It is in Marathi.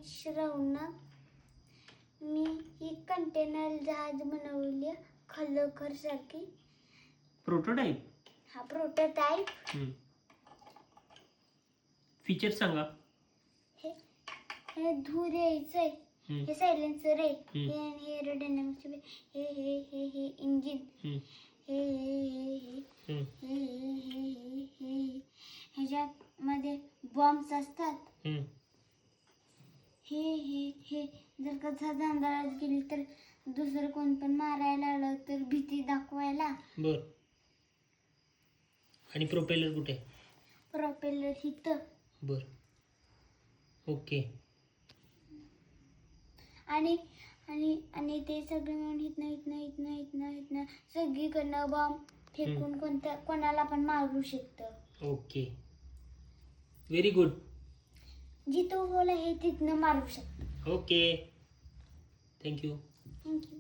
श्रावणा. मी ही कंटेनर जहाज बनवली खलखर सारखी. प्रोटोटाइप. हा प्रोटोटाइप. फीचर सांगा. हे धूर यायचंय. हे सायलेन्सर आहे. हे एरोडायनामिक्स. हे हे हे हे इंजिन. हे हे हे हे ह्याच्यामध्ये बॉम्ब्स असतात. हे हे हे जर का अंधारात गेली तर दुसरं कोण पण मारायला आलं तर भीती दाखवायला. बर. आणि प्रोपेलर कुठे? प्रोपेलर इथं. बर. ओके. आणि आणि आणि ते सगळे मिळून इथनं सगळीकडनं बॉम्ब फेकून कोणाला पण मारू शकतं. ओके. Very good. जिथं होल आहे तिथनं मारू शकतं. ओके. थँक्यू. थँक्यू.